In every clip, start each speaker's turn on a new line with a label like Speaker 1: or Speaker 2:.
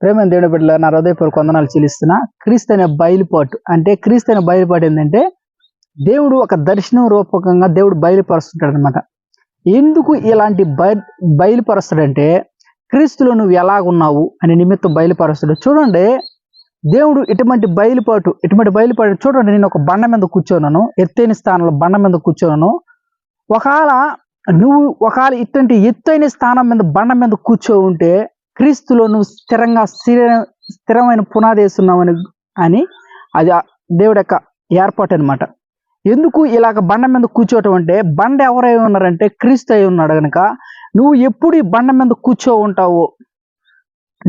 Speaker 1: ప్రేమ దేవుని బిడ్డల నా హృదయపూర్వక వందనాలు చెల్లిస్తున్నా. క్రీస్తు అనే బయలుపాటు అంటే క్రీస్తు అనే బయలుపాటు ఏంటంటే దేవుడు ఒక దర్శనం రూపకంగా దేవుడు బయలుపరుస్తుంటాడు అనమాట. ఎందుకు ఇలాంటి బయలుపరుస్తాడంటే క్రీస్తులో నువ్వు ఎలాగున్నావు అనే నిమిత్తం బయలుపరుస్తాడు. చూడండి, దేవుడు ఇటువంటి బయలుపాటు చూడండి, నేను ఒక బండ మీద కూర్చోన్నాను, ఎత్తైన స్థానంలో బండ మీద కూర్చోన్నాను. ఒకవేళ ఇటువంటి ఎత్తైన స్థానం మీద బండ మీద కూర్చో ఉంటే క్రీస్తులో నువ్వు స్థిరమైన పునాది వేస్తున్నావు అని అది దేవుడి యొక్క ఏర్పాటు అనమాట. ఎందుకు ఇలాగ బండ మీద కూర్చోవటం అంటే, బండ ఎవరై ఉన్నారంటే క్రీస్తు అయి ఉన్నాడు కనుక నువ్వు ఎప్పుడు ఈ బండ మీద కూర్చో ఉంటావో,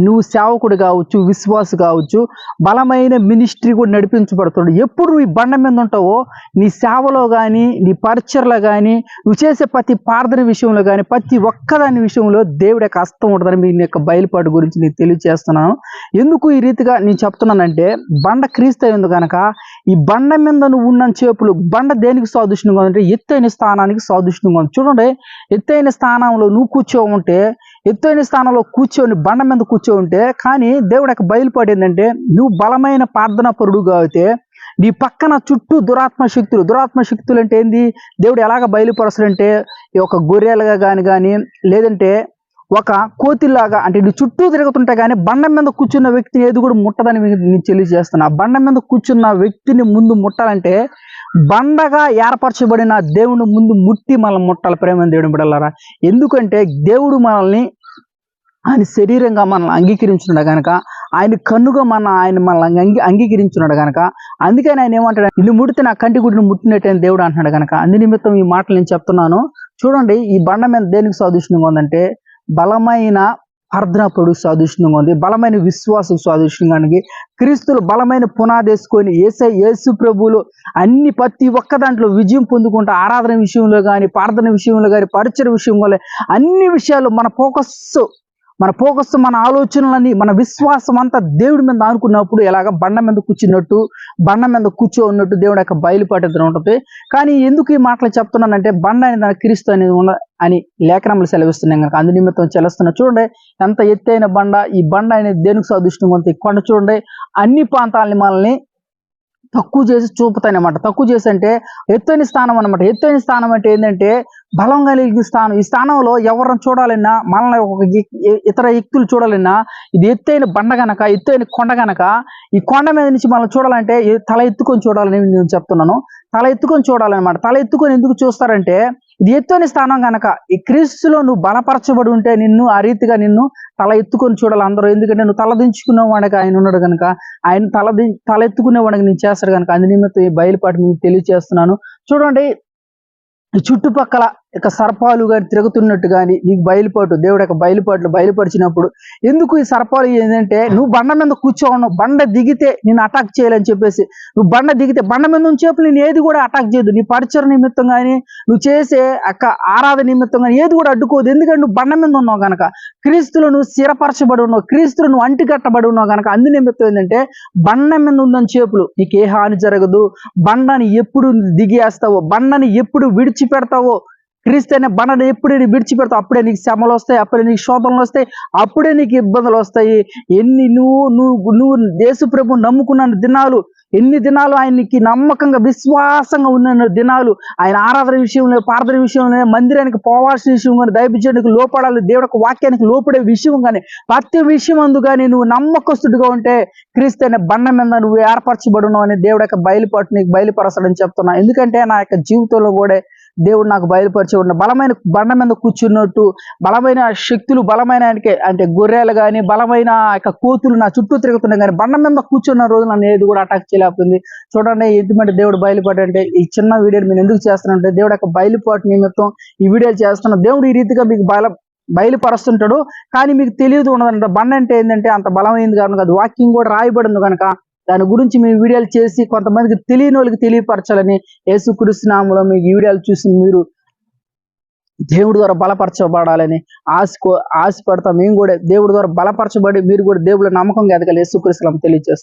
Speaker 1: నువ్వు సేవకుడు కావచ్చు, విశ్వాసు కావచ్చు, బలమైన మినిస్ట్రీ కూడా నడిపించబడుతుంది. ఎప్పుడు నువ్వు ఈ బండ మీద ఉంటావో నీ సేవలో కానీ, నీ పరిచర్లో కానీ, నువ్వు చేసే ప్రతి ప్రార్థన విషయంలో కానీ, ప్రతి ఒక్కదాని విషయంలో దేవుడి యొక్క హస్తం ఉంటుందని మీ యొక్క బయలుపాటు గురించి నేను తెలియజేస్తున్నాను. ఎందుకు ఈ రీతిగా నేను చెప్తున్నానంటే, బండ క్రీస్తు అయింది కనుక ఈ బండ మీద నువ్వు ఉన్న చేపులు, బండ దేనికి సాదృశ్యంగా ఉందంటే ఎత్తైన స్థానానికి సాదృశ్యంగా ఉంది. చూడండి, ఎత్తైన స్థానంలో నువ్వు కూర్చో ఉంటే, ఎత్తైన స్థానంలో కూర్చొని బండ మీద కూర్చో ఉంటే, కానీ దేవుడు యొక్క బయలుపాటు ఏంటంటే నువ్వు బలమైన ప్రార్థనా పరుడుగా అయితే నీ పక్కన చుట్టూ దురాత్మ శక్తులు అంటే ఏంది, దేవుడు ఎలాగ బయలుపరుస్తాడంటే ఒక గొర్రెలుగా కానీ లేదంటే ఒక కోతిలాగా, అంటే నీ చుట్టూ తిరుగుతుంటే కానీ బండ మీద కూర్చున్న వ్యక్తిని ఏది కూడా ముట్టదని నేను తెలియజేస్తున్నా. బండ మీద కూర్చున్న వ్యక్తిని ముందు ముట్టాలంటే బండగా ఏర్పరచబడిన దేవుని ముందు ముట్టి మనల్ని ముట్టాలి. ప్రేమ దేవుని బిడ్డలారా, ఎందుకంటే దేవుడు మనల్ని ఆయన శరీరంగా మనల్ని అంగీకరించున్నాడు కనుక, ఆయన కన్నుగా ఆయన మనల్ని అంగీకరించున్నాడు కనుక, అందుకని ఆయన ఏమంటాడు, నిన్ను ముడితే నా కంటి గుడిని ముట్టినట్టు అని దేవుడు అంటున్నాడు కనుక, అందు నిమిత్తం ఈ మాటలు నేను చెప్తున్నాను. చూడండి, ఈ బండ మీద దేనికి సాదృశ్యంగా ఉందంటే బలమైన ప్రార్థనాపరుడు సాదృశ్యంగా ఉంది, బలమైన విశ్వాసం సాదృశ్యంగా, క్రీస్తులు బలమైన పునాది వేసుకొని యేసు ప్రభువులు అన్ని ప్రతి ఒక్క దాంట్లో విజయం పొందుకుంటూ ఆరాధన విషయంలో కానీ, ప్రార్థన విషయంలో కానీ, పరిచయ విషయంలో అన్ని విషయాలు మన ఫోకస్ మన ఆలోచనలన్నీ, మన విశ్వాసం అంతా దేవుడి మీద ఆనుకున్నప్పుడు ఎలాగ బండ మీద కూర్చో ఉన్నట్టు దేవుడి యొక్క బయలుపాటు ఉంటుంది. కానీ ఎందుకు ఈ మాటలు చెప్తున్నానంటే, బండ అనేది క్రీస్తు అనేది అని లేఖనములు సెలవిస్తున్నాయి కనుక అందు నిమిత్తం చెల్లిస్తున్నా. చూడండి, ఎంత ఎత్తైన బండ, ఈ బండ అనేది దేనికి సాదృష్టంగా ఉంది. కొండ చూడండి, అన్ని ప్రాంతాలని మనల్ని తక్కువ చేసి చూపుతాయన్నమాట. తక్కువ చేసి అంటే ఎత్తైన స్థానం అనమాట. ఎత్తైన స్థానం అంటే ఏంటంటే బలం కలిగిన స్థానం. ఈ స్థానంలో ఎవరిని చూడాలన్నా, మనల్ని ఒక ఇతర వ్యక్తులు చూడాలన్నా, ఇది ఎత్తైన బండ గనక, ఎత్తైన కొండ గనక, ఈ కొండ మీద నుంచి మనం చూడాలంటే తల ఎత్తుకొని చూడాలని నేను చెప్తున్నాను. తల ఎత్తుకొని చూడాలన్నమాట. తల ఎత్తుకొని ఎందుకు చూస్తారంటే, ఇది ఎత్తైన స్థానం కనుక ఈ క్రీస్తులో నువ్వు బలపరచబడి ఉంటే నిన్ను ఆ రీతిగా నిన్ను తల ఎత్తుకొని చూడాలి అందరూ. ఎందుకంటే నువ్వు తల వాడికి ఆయన ఉన్నాడు కనుక, ఆయన తల ఎత్తుకునేవాడికి నేను చేస్తాడు కనుక, అందు నిమిత్తం ఈ బయలుపాటు మీకు తెలియజేస్తున్నాను. చూడండి, ఈ చుట్టుపక్కల ఇక సర్పాలు కానీ తిరుగుతున్నట్టు కానీ నీకు బయలుపాటు, దేవుడి యొక్క బయలుపరిచినప్పుడు ఎందుకు ఈ సర్పాలు ఏంటంటే, నువ్వు బండ మీద కూర్చోవను, బండ దిగితే నేను అటాక్ చేయాలని చెప్పేసి, నువ్వు బండ దిగితే బండ మీద నుంచి నేను ఏది కూడా అటాక్ చేయదు. నీ పరిచయ నిమిత్తం కానీ, నువ్వు చేసే ఆరాధన నిమిత్తం కానీ ఏది కూడా అడ్డుకోదు. ఎందుకంటే నువ్వు బండ మీద ఉన్నావు కనుక, క్రీస్తులో నువ్వు స్థిరపరచబడి ఉన్నావు, క్రీస్తులో నువ్వు అంటికట్టబడి ఉన్నావు కనుక, అందు నిమిత్తం ఏంటంటే బండ మీద ఉందని చేపులు నీకు ఏ హాని జరగదు. బండని ఎప్పుడు దిగేస్తావో, బండని ఎప్పుడు విడిచిపెడతావో, క్రీస్తు అనే బండని ఎప్పుడు విడిచిపెడతావు అప్పుడే నీకు శ్రమలు వస్తాయి, అప్పుడే నీకు శోధనలు వస్తాయి, అప్పుడే నీకు ఇబ్బందులు వస్తాయి. నువ్వు యేసు ప్రభువుని నమ్ముకున్న దినాలు, ఎన్ని దినాలు ఆయనకి నమ్మకంగా విశ్వాసంగా ఉన్న దినాలు, ఆయన ఆరాధన విషయంలో, ప్రార్థన విషయంలో, మందిరానికి పోవాల్సిన విషయం కానీ, దైవజనుడికి లోపడాలి, దేవుడికి వాక్యానికి లోపడే విషయం కానీ, ప్రతి విషయం అందు కానీ నువ్వు నమ్మకస్తుడిగా ఉంటే క్రీస్తు అనే బండ మీద నువ్వు ఏర్పరచబడి ఉన్నావు అని దేవుడి యొక్క బయలుపాటు నీకు బయలుపరచాలని చెప్తున్నా. ఎందుకంటే నా యొక్క జీవితంలో కూడా దేవుడు నాకు బయలుపరిచి ఉన్న బలమైన బండ మీద కూర్చున్నట్టు బలమైన శక్తులు, బలమైన అంటే గొర్రెలు కానీ, బలమైన కోతులు నా చుట్టూ తిరుగుతున్నాయి కానీ బండ మీద కూర్చున్న రోజు నన్ను ఏది కూడా అటాక్ చేయలేకపోయింది. చూడండి, ఎటువంటి దేవుడు బయలుపాటు అంటే ఈ చిన్న వీడియోని నేను ఎందుకు చేస్తానంటే, దేవుడు యొక్క బయలుపాటు నిమిత్తం ఈ వీడియోలు చేస్తున్నా. దేవుడు ఈ రీతిగా మీకు బయలుపరుస్తుంటాడు, కానీ మీకు తెలియదు ఉన్నదంట. బండ అంటే ఏంటంటే అంత బలమైంది కనుక, అది వాక్యం కూడా రాయబడింది కనుక దాని గురించి మీ వీడియోలు చేసి కొంతమందికి తెలియని వాళ్ళకి తెలియపరచాలని యేసుక్రీస్తు నామములో మీకు ఈ వీడియోలు చూసి మీరు దేవుడి ద్వారా బలపరచబడాలని ఆశపడతాం. మేము కూడా దేవుడి ద్వారా బలపరచబడి మీరు కూడా దేవుడి నమ్మకంగా ఎదగాలి. యేసుక్రీస్తు నామములో తెలియజేస్తాం.